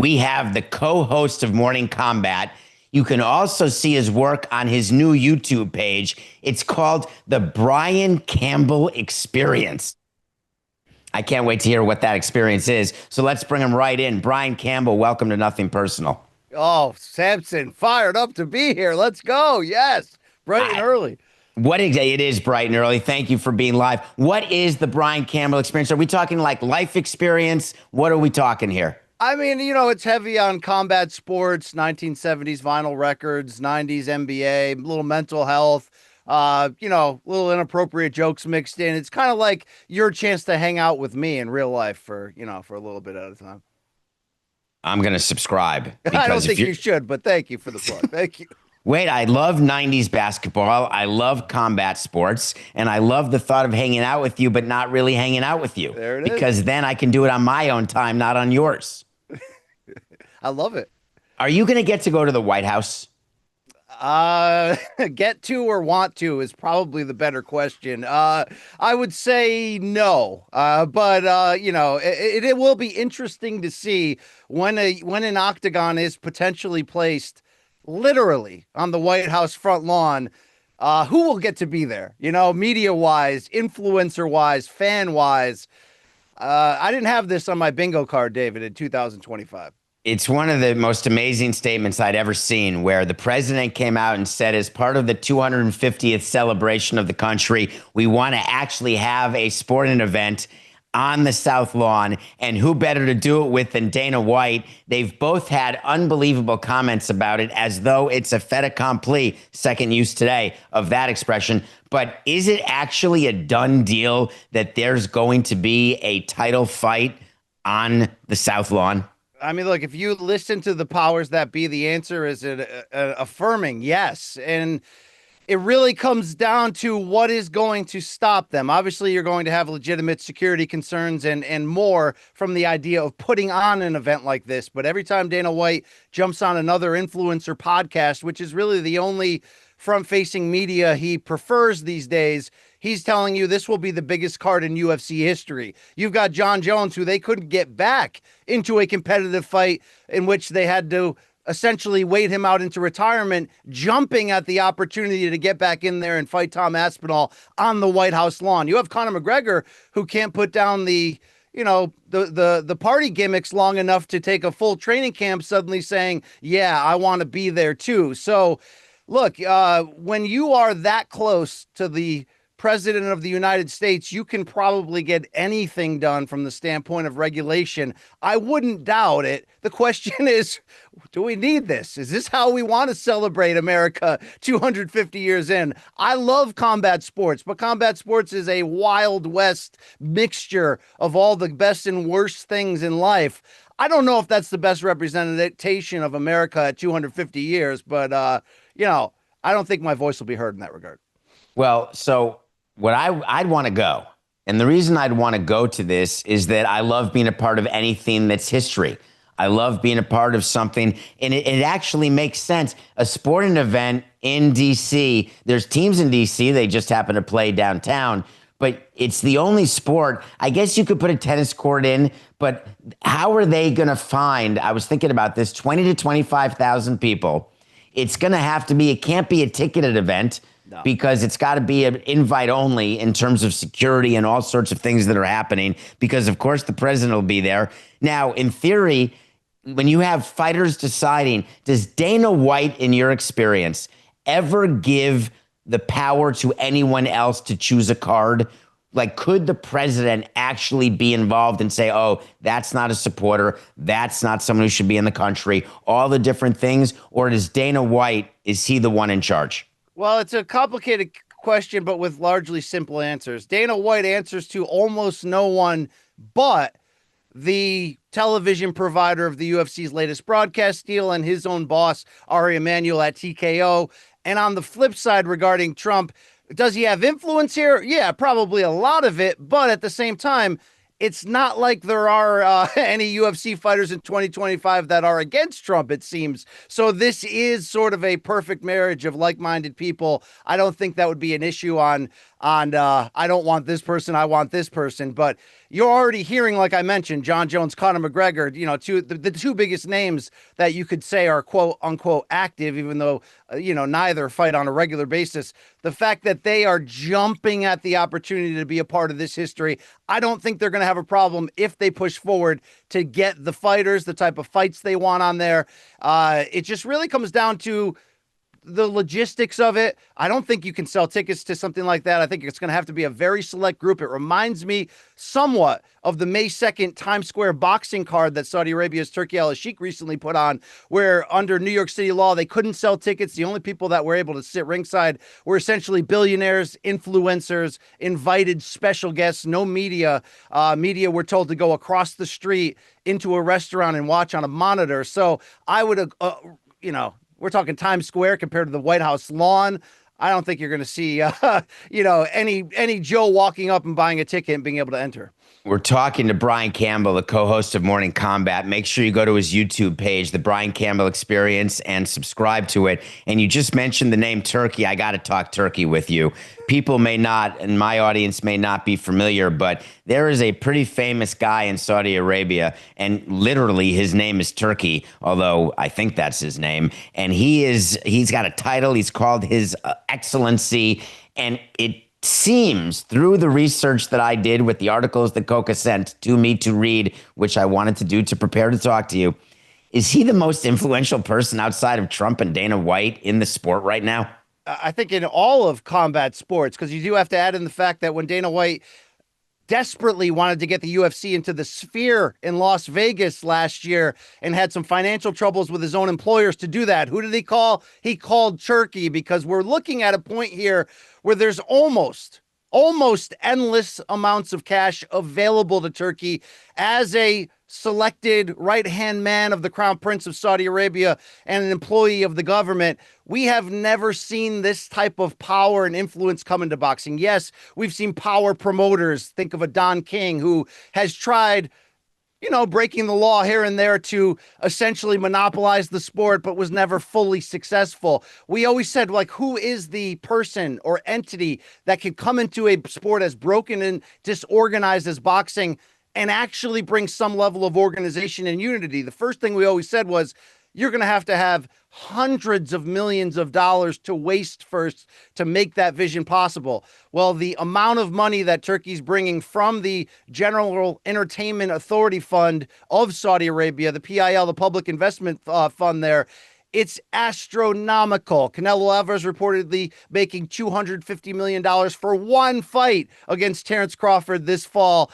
We have the co-host of Morning Combat. You can also see his work on his new YouTube page. It's called The Brian Campbell Experience. I can't wait to hear what that experience is. So let's bring him right in. Brian Campbell, welcome to Nothing Personal. Oh, Samson, fired up to be here. Let's go. Yes, bright and I, early. it is bright and early. Thank you for being live. What is the Brian Campbell Experience? Are we talking like life experience? What are we talking here? I mean, it's heavy on combat sports, 1970s vinyl records, 90s NBA, little mental health, little inappropriate jokes mixed in. It's kind of like your chance to hang out with me in real life for a little bit at a time. I'm going to subscribe I don't because if think you you should, but thank you for the plug. Thank you. wait, I love 90s basketball. I love combat sports. And I love the thought of hanging out with you, but not really hanging out with you. There it is. Because then I can do it on my own time, not on yours. I love it. Are you going to get to go to the White House? Get to or want to is probably the better question. I would say no. It will be interesting to see when an octagon is potentially placed literally on the White House front lawn. Who will get to be there? Media wise, influencer wise, fan wise. I didn't have this on my bingo card, David, in 2025. It's one of the most amazing statements I'd ever seen, where the president came out and said, as part of the 250th celebration of the country, we want to actually have a sporting event on the South Lawn. And who better to do it with than Dana White? They've both had unbelievable comments about it, as though it's a fait accompli, second use today of that expression. But is it actually a done deal that there's going to be a title fight on the South Lawn? I mean, look, if you listen to the powers that be, the answer is an affirming yes. And it really comes down to what is going to stop them. Obviously, you're going to have legitimate security concerns and more from the idea of putting on an event like this. But every time Dana White jumps on another influencer podcast, which is really the only front-facing media he prefers these days, he's telling you this will be the biggest card in UFC history. You've got John Jones, who they couldn't get back into a competitive fight in which they had to essentially wait him out into retirement, jumping at the opportunity to get back in there and fight Tom Aspinall on the White House lawn. You have Conor McGregor, who can't put down the party gimmicks long enough to take a full training camp, suddenly saying, yeah, I want to be there too. So look, when you are that close to the president of the United States, you can probably get anything done from the standpoint of regulation. I wouldn't doubt it. The question is, do we need this? Is this how we want to celebrate America 250 years in? I love combat sports, but combat sports is a Wild West mixture of all the best and worst things in life. I don't know if that's the best representation of America at 250 years, but, I don't think my voice will be heard in that regard. Well, so I'd want to go. And the reason I'd want to go to this is that I love being a part of anything that's history. I love being a part of something, and it actually makes sense. A sporting event in D.C., there's teams in D.C., they just happen to play downtown, but it's the only sport. I guess you could put a tennis court in, but how are they going to find, I was thinking about this, 20 to 25,000 people. It's going to have to be, it can't be a ticketed event. No. Because it's got to be an invite only in terms of security and all sorts of things that are happening, because, of course, the president will be there. Now, in theory, when you have fighters deciding, does Dana White, in your experience, ever give the power to anyone else to choose a card? Like, could the president actually be involved and say, oh, that's not a supporter, that's not someone who should be in the country, all the different things? Or does Dana White, is he the one in charge? Well, it's a complicated question, but with largely simple answers. Dana White answers to almost no one but the television provider of the UFC's latest broadcast deal and his own boss, Ari Emanuel at TKO. And on the flip side, regarding Trump, does he have influence here? Yeah, probably a lot of it. But at the same time, it's not like there are any UFC fighters in 2025 that are against Trump, it seems. So this is sort of a perfect marriage of like-minded people. I don't think that would be an issue on on I don't want this person, I want this person. But you're already hearing, like I mentioned, John Jones, Conor McGregor, the two biggest names that you could say are quote unquote active, even though, neither fight on a regular basis. The fact that they are jumping at the opportunity to be a part of this history, I don't think they're going to have a problem if they push forward to get the fighters, the type of fights they want on there. It just really comes down to the logistics of it. I don't think you can sell tickets to something like that. I think it's going to have to be a very select group. It reminds me somewhat of the May 2nd Times Square boxing card that Saudi Arabia's Turki Al-Sheikh recently put on, where under New York City law, they couldn't sell tickets. The only people that were able to sit ringside were essentially billionaires, influencers, invited special guests, no media. Media were told to go across the street into a restaurant and watch on a monitor. So I would, we're talking Times Square compared to the White House lawn. I don't think you're going to see, any Joe walking up and buying a ticket and being able to enter. We're talking to Brian Campbell, the co-host of Morning Combat. Make sure you go to his YouTube page, The Brian Campbell Experience, and subscribe to it. And you just mentioned the name Turkey. I got to talk Turkey with you. People may not, and my audience may not be familiar, but there is a pretty famous guy in Saudi Arabia, and literally his name is Turkey, although I think that's his name. And he's got a title. He's called His Excellency, and it seems through the research that I did with the articles that Coca sent to me to read, which I wanted to do to prepare to talk to you, is he the most influential person outside of Trump and Dana White in the sport right now? I think in all of combat sports, because you do have to add in the fact that when Dana White desperately wanted to get the UFC into the Sphere in Las Vegas last year and had some financial troubles with his own employers to do that, who did he call? He called Turkey, because we're looking at a point here where there's almost endless amounts of cash available to Turkey as a selected right-hand man of the Crown Prince of Saudi Arabia and an employee of the government. We have never seen this type of power and influence come into boxing. Yes, we've seen power promoters. Think of a Don King who has tried, breaking the law here and there to essentially monopolize the sport, but was never fully successful. We always said, who is the person or entity that could come into a sport as broken and disorganized as boxing and actually bring some level of organization and unity? The first thing we always said was, you're going to have hundreds of millions of dollars to waste first to make that vision possible. Well, the amount of money that Turkey's bringing from the General Entertainment Authority Fund of Saudi Arabia, the PIL, the Public Investment Fund there, it's astronomical. Canelo Alvarez reportedly making $250 million for one fight against Terrence Crawford this fall.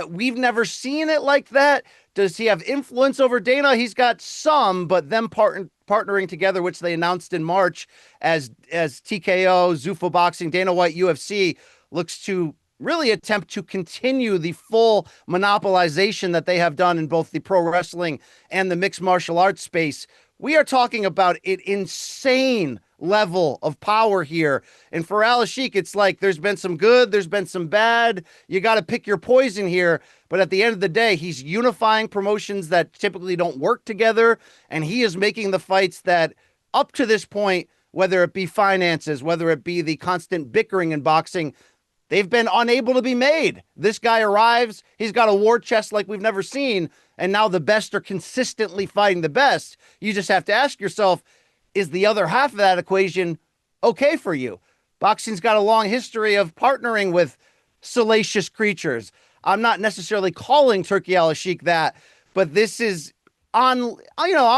We've never seen it like that. Does he have influence over Dana? He's got some, but them partnering together, which they announced in March as TKO, Zuffa Boxing, Dana White UFC, looks to really attempt to continue the full monopolization that they have done in both the pro wrestling and the mixed martial arts space. We are talking about an insane level of power here. And for Al-Sheikh, it's like there's been some good, there's been some bad. You got to pick your poison here. But at the end of the day, he's unifying promotions that typically don't work together. And he is making the fights that up to this point, whether it be finances, whether it be the constant bickering in boxing, they've been unable to be made. This guy arrives, he's got a war chest like we've never seen, and now the best are consistently fighting the best. You just have to ask yourself, is the other half of that equation okay for you? Boxing's got a long history of partnering with salacious creatures. I'm not necessarily calling Turki Al-Sheikh that, but this is on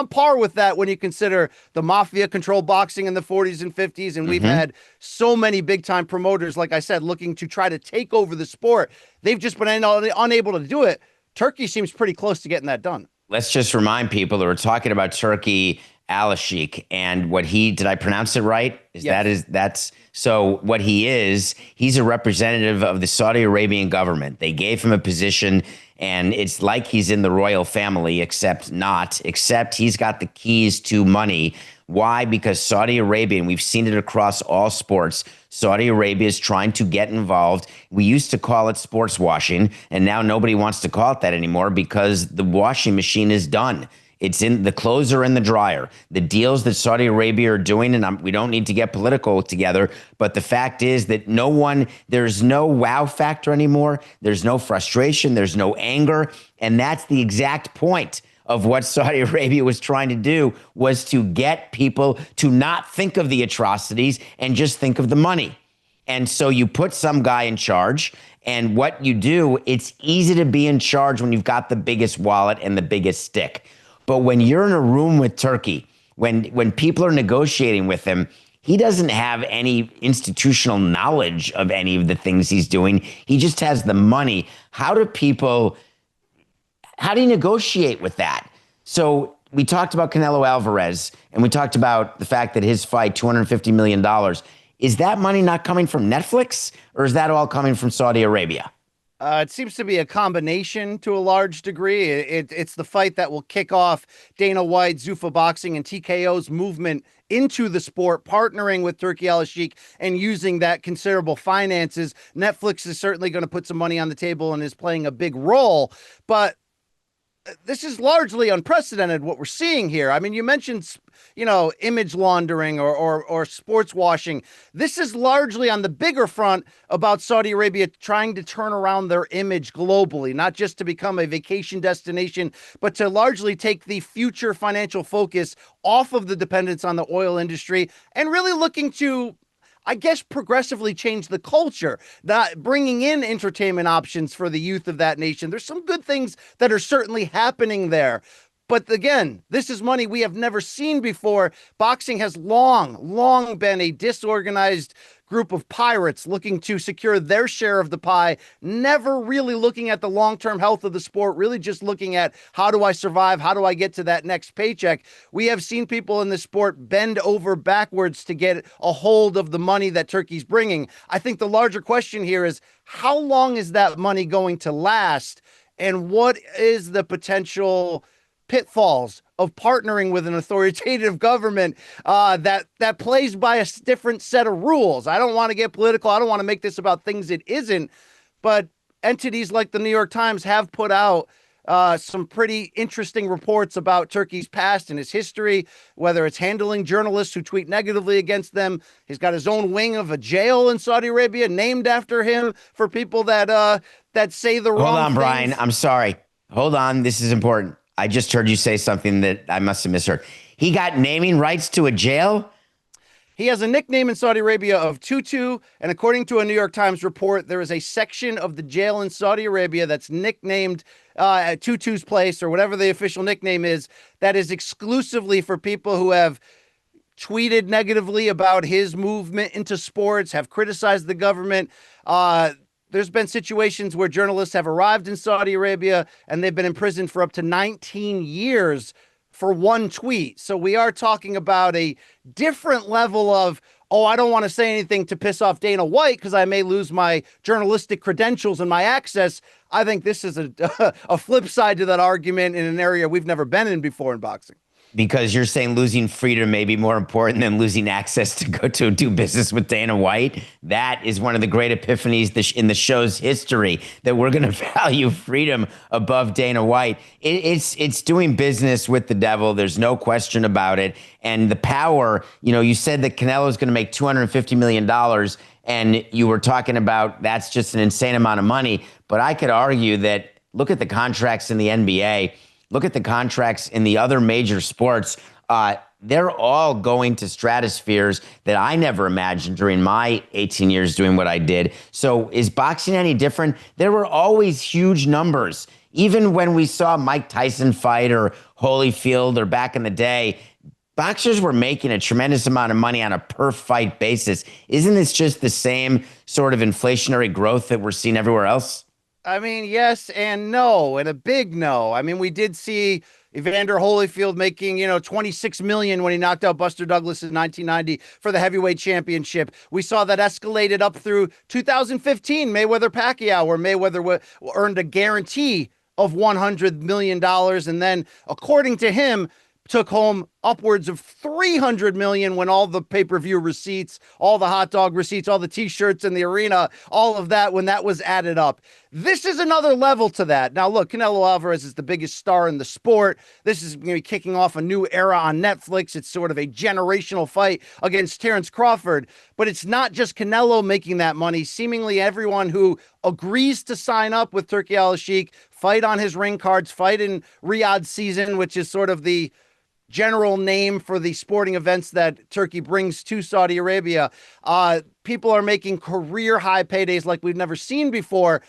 par with that when you consider the mafia controlled boxing in the 40s and 50s. And we've had so many big time promoters, like I said, looking to try to take over the sport. They've just been unable to do it. Turkey seems pretty close to getting that done. Let's just remind people that we're talking about Turki Al-Sheikh and what did I pronounce it right? So what he's a representative of the Saudi Arabian government. They gave him a position, and it's like he's in the royal family, except he's got the keys to money. Why? Because Saudi Arabia, and we've seen it across all sports, Saudi Arabia is trying to get involved. We used to call it sports washing, and now nobody wants to call it that anymore because the washing machine is done. It's in the clothes are in the dryer. The deals that Saudi Arabia are doing, and we don't need to get political together, but the fact is that there's no wow factor anymore. There's no frustration. There's no anger. And that's the exact point of what Saudi Arabia was trying to do, was to get people to not think of the atrocities and just think of the money. And so you put some guy in charge, and what you do, it's easy to be in charge when you've got the biggest wallet and the biggest stick. But when you're in a room with Turkey, when people are negotiating with him, he doesn't have any institutional knowledge of any of the things he's doing. He just has the money. How do you negotiate with that? So we talked about Canelo Alvarez, and we talked about the fact that his fight, $250 million. Is that money not coming from Netflix, or is that all coming from Saudi Arabia? It seems to be a combination to a large degree. It's the fight that will kick off Dana White, Zuffa Boxing, and TKO's movement into the sport, partnering with Turki Al-Sheikh and using that considerable finances. Netflix is certainly going to put some money on the table and is playing a big role, but this is largely unprecedented what we're seeing here. I mean, you mentioned, image laundering or sports washing. This is largely on the bigger front about Saudi Arabia trying to turn around their image globally, not just to become a vacation destination, but to largely take the future financial focus off of the dependence on the oil industry and really looking to, I guess, progressively change the culture, that bringing in entertainment options for the youth of that nation. There's some good things that are certainly happening there. But again, this is money we have never seen before. Boxing has long been a disorganized group of pirates looking to secure their share of the pie, never really looking at the long-term health of the sport, really just looking at how do I survive? How do I get to that next paycheck? We have seen people in the sport bend over backwards to get a hold of the money that Turkey's bringing. I think the larger question here is, how long is that money going to last? And what is the potential pitfalls of partnering with an authoritative government that plays by a different set of rules? I don't want to get political. I don't want to make this about things it isn't, but entities like the New York Times have put out some pretty interesting reports about Turkey's past and his history, whether it's handling journalists who tweet negatively against them. He's got his own wing of a jail in Saudi Arabia named after him for people that say the wrong things. Hold on, Brian. I'm sorry. Hold on. This is important. I just heard you say something that I must have misheard. He got naming rights to a jail? He has a nickname in Saudi Arabia of Tutu, and according to a New York Times report, there is a section of the jail in Saudi Arabia that's nicknamed Tutu's Place, or whatever the official nickname is, that is exclusively for people who have tweeted negatively about his movement into sports, have criticized the government. There's been situations where journalists have arrived in Saudi Arabia and they've been imprisoned for up to 19 years for one tweet. So we are talking about a different level of, I don't want to say anything to piss off Dana White because I may lose my journalistic credentials and my access. I think this is a flip side to that argument in an area we've never been in before in boxing. Because you're saying losing freedom may be more important than losing access to go to do business with Dana White. That is one of the great epiphanies in the show's history, that we're going to value freedom above Dana White. It's doing business with the devil. There's no question about it. And the power, you said that Canelo is going to make $250 million, and you were talking about that's just an insane amount of money. But I could argue that, look at the contracts in the NBA. Look at the contracts in the other major sports. They're all going to stratospheres that I never imagined during my 18 years doing what I did. So is boxing any different? There were always huge numbers. Even when we saw Mike Tyson fight or Holyfield or back in the day, boxers were making a tremendous amount of money on a per fight basis. Isn't this just the same sort of inflationary growth that we're seeing everywhere else? I mean, yes and no, and a big no. I mean, we did see Evander Holyfield making, $26 million when he knocked out Buster Douglas in 1990 for the heavyweight championship. We saw that escalated up through 2015, Mayweather-Pacquiao, where Mayweather earned a guarantee of $100 million. And then, according to him, took home upwards of 300 million when all the pay-per-view receipts, all the hot dog receipts, all the t-shirts in the arena, all of that, when that was added up. This is another level to that. Now, look, Canelo Alvarez is the biggest star in the sport. This is going to be kicking off a new era on Netflix. It's sort of a generational fight against Terrence Crawford. But it's not just Canelo making that money. Seemingly everyone who agrees to sign up with Turki Al-Sheikh, fight on his ring cards, fight in Riyadh season, which is sort of the general name for the sporting events that Turkey brings to Saudi Arabia. People are making career high paydays like we've never seen before.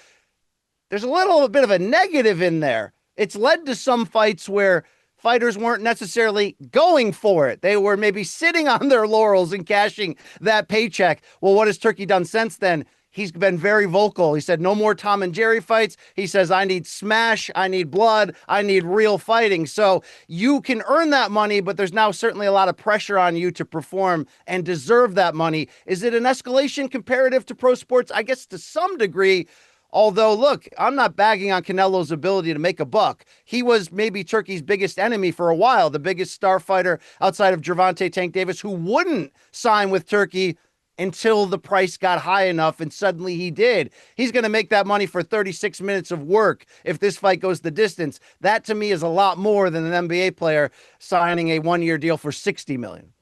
There's a little bit of a negative in there. It's led to some fights where fighters weren't necessarily going for it. They were maybe sitting on their laurels and cashing that paycheck. Well, what has Turkey done since then? He's been very vocal. He said, no more Tom and Jerry fights. He says, I need smash, I need blood, I need real fighting. So you can earn that money, but there's now certainly a lot of pressure on you to perform and deserve that money. Is it an escalation comparative to pro sports? I guess to some degree. Although, look, I'm not bagging on Canelo's ability to make a buck. He was maybe Turkey's biggest enemy for a while, the biggest star fighter outside of Gervonta Tank Davis, who wouldn't sign with Turkey until the price got high enough, and suddenly he did. He's going to make that money for 36 minutes of work if this fight goes the distance. That, to me, is a lot more than an NBA player signing a one-year deal for $60 million.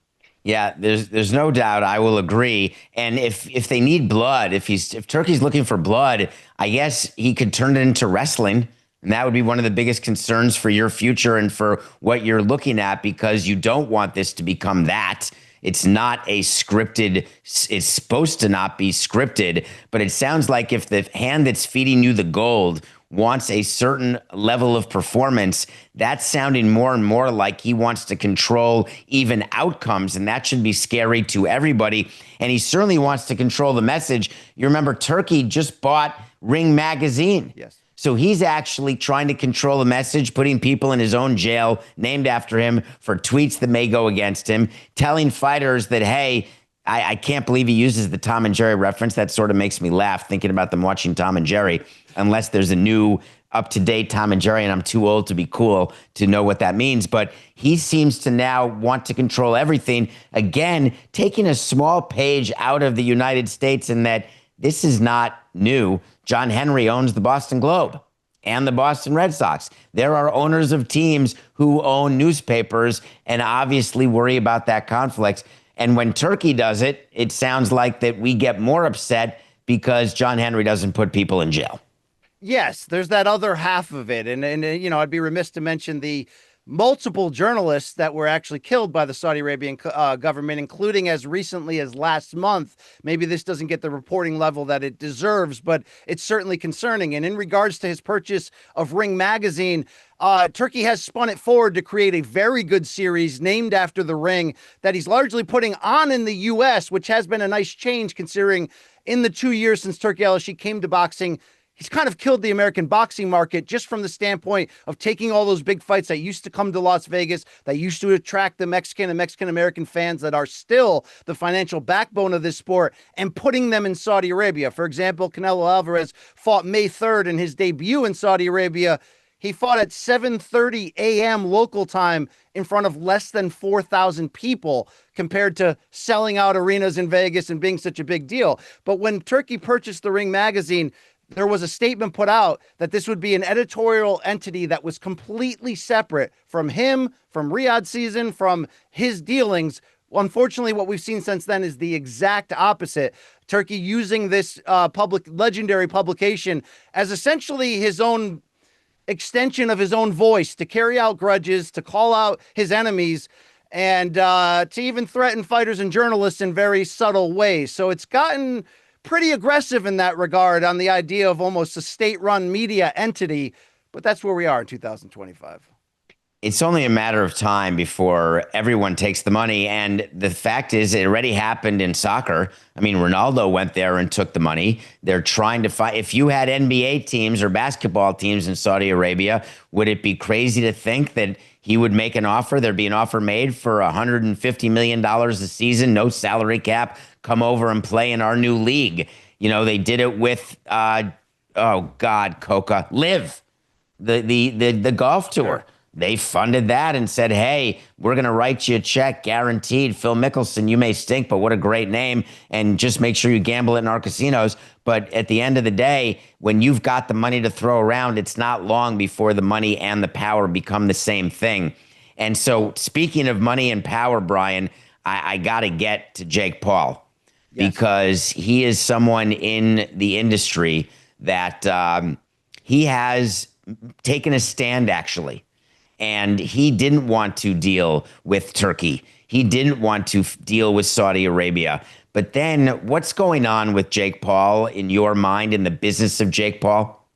Yeah, there's no doubt. I will agree. And if they need blood, if Turkey's looking for blood, I guess he could turn it into wrestling. And that would be one of the biggest concerns for your future and for what you're looking at, because you don't want this to become that. It's not a scripted, it's supposed to not be scripted, but it sounds like if the hand that's feeding you the gold wants a certain level of performance, that's sounding more and more like he wants to control even outcomes, and that should be scary to everybody. And he certainly wants to control the message. You remember Turkey just bought Ring Magazine. Yes. So he's actually trying to control the message, putting people in his own jail named after him for tweets that may go against him, telling fighters that, hey, I can't believe he uses the Tom and Jerry reference. That sort of makes me laugh thinking about them watching Tom and Jerry, unless there's a new up-to-date Tom and Jerry, and I'm too old to be cool to know what that means. But he seems to now want to control everything. Again, taking a small page out of the United States in that this is not new. John Henry owns the Boston Globe and the Boston Red Sox. There are owners of teams who own newspapers and obviously worry about that conflict. And when Turkey does it, it sounds like that we get more upset because John Henry doesn't put people in jail. Yes, there's that other half of it. And you know, I'd be remiss to mention the multiple journalists that were actually killed by the Saudi Arabian government, including as recently as last month. Maybe this doesn't get the reporting level that it deserves, but it's certainly concerning. And in regards to his purchase of Ring Magazine, Turkey has spun it forward to create a very good series named after the ring that he's largely putting on in the U.S., which has been a nice change considering in the 2 years since Turki Al-Sheikh came to boxing, he's kind of killed the American boxing market just from the standpoint of taking all those big fights that used to come to Las Vegas, that used to attract the Mexican and Mexican-American fans that are still the financial backbone of this sport, and putting them in Saudi Arabia. For example, Canelo Alvarez fought May 3rd in his debut in Saudi Arabia. He fought at 7:30 a.m. local time in front of less than 4,000 people compared to selling out arenas in Vegas and being such a big deal. But when Turkey purchased the Ring Magazine, there was a statement put out that this would be an editorial entity that was completely separate from him, from Riyadh season, from his dealings. Unfortunately, what we've seen since then is the exact opposite. Turkey using this legendary publication as essentially his own extension of his own voice to carry out grudges, to call out his enemies, and to even threaten fighters and journalists in very subtle ways. So it's gotten pretty aggressive in that regard on the idea of almost a state-run media entity, but that's where we are in 2025. It's only a matter of time before everyone takes the money. And the fact is, it already happened in soccer. I mean, Ronaldo went there and took the money. They're trying to fight. If you had NBA teams or basketball teams in Saudi Arabia, would it be crazy to think that he would make an offer? There'd be an offer made for $150 million a season, no salary cap, come over and play in our new league. You know, they did it with, Coca, Live, the golf tour. Sure. they funded that and said, hey, we're going to write you a check guaranteed. Phil Mickelson, you may stink, but what a great name. And just make sure you gamble it in our casinos. But at the end of the day, when you've got the money to throw around, it's not long before the money and the power become the same thing. And so, speaking of money and power, Brian, I got to get to Jake Paul Yes. because he is someone in the industry that he has taken a stand, actually, and he didn't want to deal with Turkey. He didn't want to deal with Saudi Arabia. But then what's going on with Jake Paul in your mind, in the business of Jake Paul?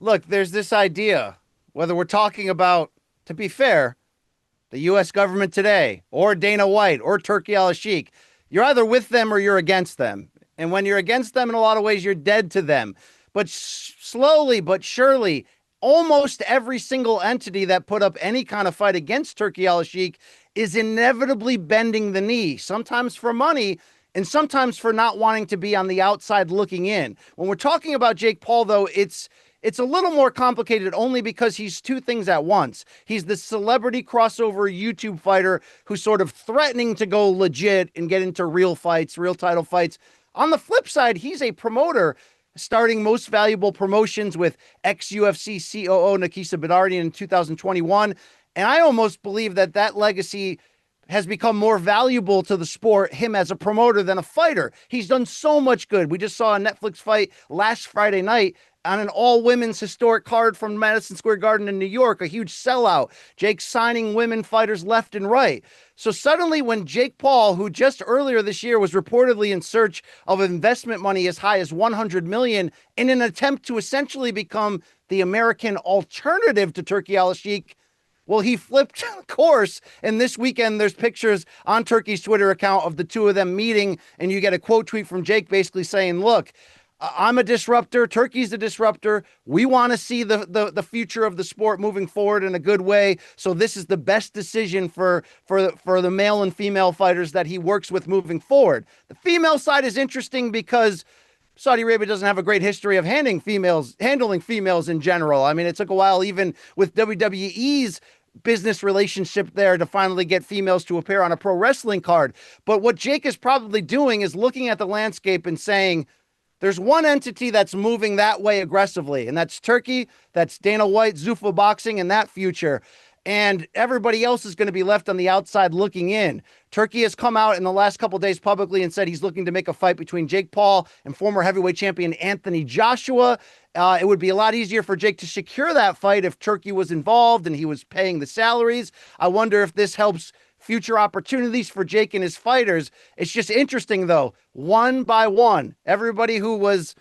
Look, there's this idea, whether we're talking about, to be fair, the U.S. government today, or Dana White, or Turki al-Sheikh, you're either with them or you're against them. And when you're against them, in a lot of ways, you're dead to them. But slowly but surely, almost every single entity that put up any kind of fight against Turki al-Sheikh is inevitably bending the knee, sometimes for money and sometimes for not wanting to be on the outside looking in. When we're talking about Jake Paul, though, it's a little more complicated only because he's two things at once. He's the celebrity crossover YouTube fighter who's sort of threatening to go legit and get into real fights, real title fights. On the flip side, he's a promoter starting Most Valuable Promotions with ex-UFC COO Nakisa Bedardien in 2021. And I almost believe that that legacy has become more valuable to the sport, him as a promoter, than a fighter. He's done so much good. We just saw a Netflix fight last Friday night on an all-women's historic card from Madison Square Garden in New York, a huge sellout. Jake signing women fighters left and right. So suddenly when Jake Paul, who just earlier this year was reportedly in search of investment money as high as $100 million in an attempt to essentially become the American alternative to Turki al-Sheikh, well, he flipped course, and this weekend there's pictures on Turkey's Twitter account of the two of them meeting, and you get a quote tweet from Jake basically saying, look, I'm a disruptor. Turkey's a disruptor. We want to see the future of the sport moving forward in a good way. So this is the best decision for the male and female fighters that he works with moving forward. The female side is interesting because Saudi Arabia doesn't have a great history of handling females in general. I mean, it took a while, even with WWE's business relationship there, to finally get females to appear on a pro wrestling card. But what Jake is probably doing is looking at the landscape and saying, there's one entity that's moving that way aggressively, and that's Turkey. That's Dana White, Zuffa Boxing, and that future. And everybody else is going to be left on the outside looking in. Turkey has come out in the last couple of days publicly and said he's looking to make a fight between Jake Paul and former heavyweight champion Anthony Joshua. It would be a lot easier for Jake to secure that fight if Turkey was involved and he was paying the salaries. I wonder if this helps future opportunities for Jake and his fighters. It's just interesting, though, one by one, everybody who was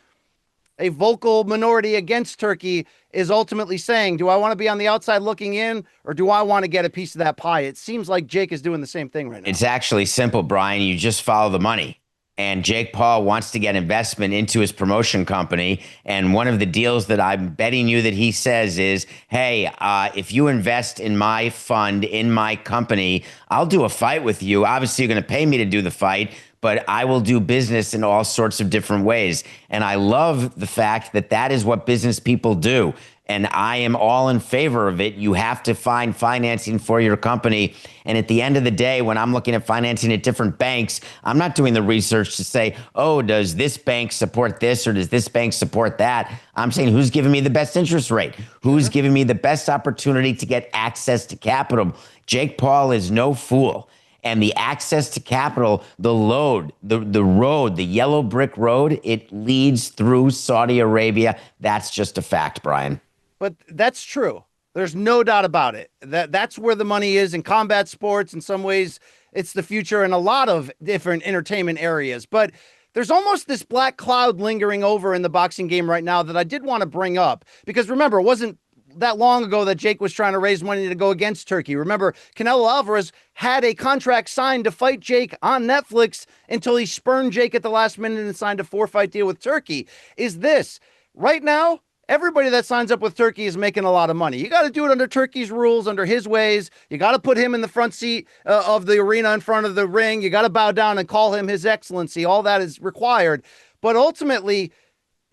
a vocal minority against Turkey is ultimately saying, do I want to be on the outside looking in, or do I want to get a piece of that pie? It seems like Jake is doing the same thing right now. It's actually simple, Brian. You just follow the money. And Jake Paul wants to get investment into his promotion company. And one of the deals that I'm betting you that he says is, hey, if you invest in my fund, in my company, I'll do a fight with you. Obviously, you're going to pay me to do the fight, but I will do business in all sorts of different ways. And I love the fact that that is what business people do. And I am all in favor of it. You have to find financing for your company. And at the end of the day, when I'm looking at financing at different banks, I'm not doing the research to say, oh, does this bank support this or does this bank support that? I'm saying, who's giving me the best interest rate? Who's giving me the best opportunity to get access to capital? Jake Paul is no fool. And the access to capital, the road, the yellow brick road, it leads through Saudi Arabia. That's just a fact, Brian. But that's true. There's no doubt about it. That's where the money is in combat sports. In some ways, it's the future in a lot of different entertainment areas. But there's almost this black cloud lingering over in the boxing game right now that I did want to bring up. Because remember, it wasn't that long ago that Jake was trying to raise money to go against Turkey. Remember, Canelo Alvarez had a contract signed to fight Jake on Netflix until he spurned Jake at the last minute and signed a 4-fight deal with Turkey. Is this right now? Everybody that signs up with Turkey is making a lot of money. You got to do it under Turkey's rules, under his ways. You got to put him in the front seat of the arena in front of the ring. You got to bow down and call him His Excellency. All that is required. But ultimately,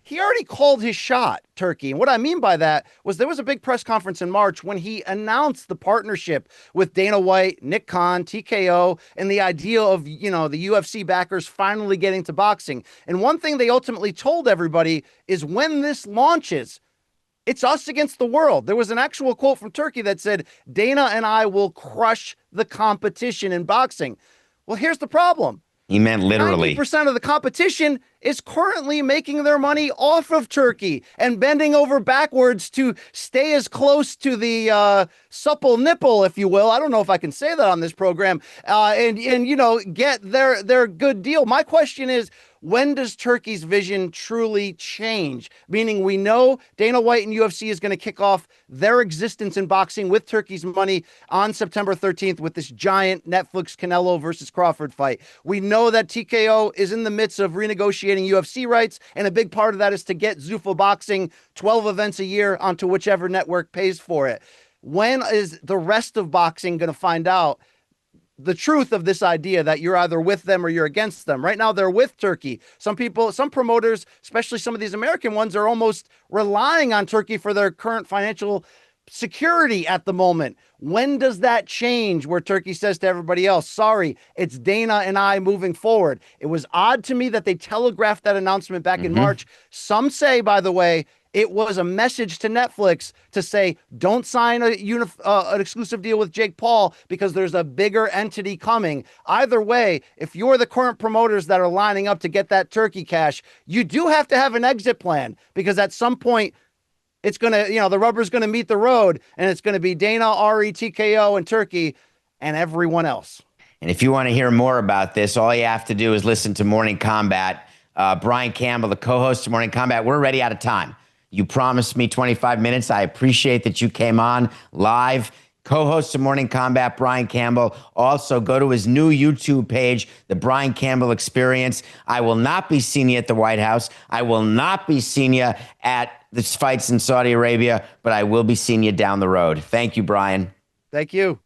he already called his shot, Turkey. And what I mean by that was there was a big press conference in March when he announced the partnership with Dana White, Nick Khan, TKO, and the idea of, the UFC backers finally getting to boxing. And one thing they ultimately told everybody is when this launches, it's us against the world. There was an actual quote from Turkey that said, Dana and I will crush the competition in boxing. Well, here's the problem. He meant literally. 90% of the competition is currently making their money off of Turkey and bending over backwards to stay as close to the supple nipple, if you will. I don't know if I can say that on this program, and get their good deal. My question is, when does Turkey's vision truly change? Meaning, we know Dana White and UFC is going to kick off their existence in boxing with Turkey's money on September 13th with this giant Netflix Canelo versus Crawford fight. We know that TKO is in the midst of renegotiating UFC rights, and a big part of that is to get Zuffa Boxing 12 events a year onto whichever network pays for it. When is the rest of boxing going to find out the truth of this idea that you're either with them or you're against them? Right now, they're with Turkey. Some promoters, especially some of these American ones, are almost relying on Turkey for their current financial security at the moment. When does that change where Turkey says to everybody else, sorry, it's Dana and I moving forward? It was odd to me that they telegraphed that announcement back in March. Some say, by the way, it was a message to Netflix to say, don't sign an exclusive deal with Jake Paul because there's a bigger entity coming. Either way, if you're the current promoters that are lining up to get that Turkey cash, you do have to have an exit plan, because at some point, it's going to, the rubber's going to meet the road, and it's going to be Dana, Ari, TKO, and Turkey, and everyone else. And if you want to hear more about this, all you have to do is listen to Morning Combat. Brian Campbell, the co-host of Morning Combat. We're already out of time. You promised me 25 minutes. I appreciate that you came on live. Co-host of Morning Combat, Brian Campbell. Also, go to his new YouTube page, The Brian Campbell Experience. I will not be seeing you at the White House. I will not be seeing you at the fights in Saudi Arabia, but I will be seeing you down the road. Thank you, Brian. Thank you.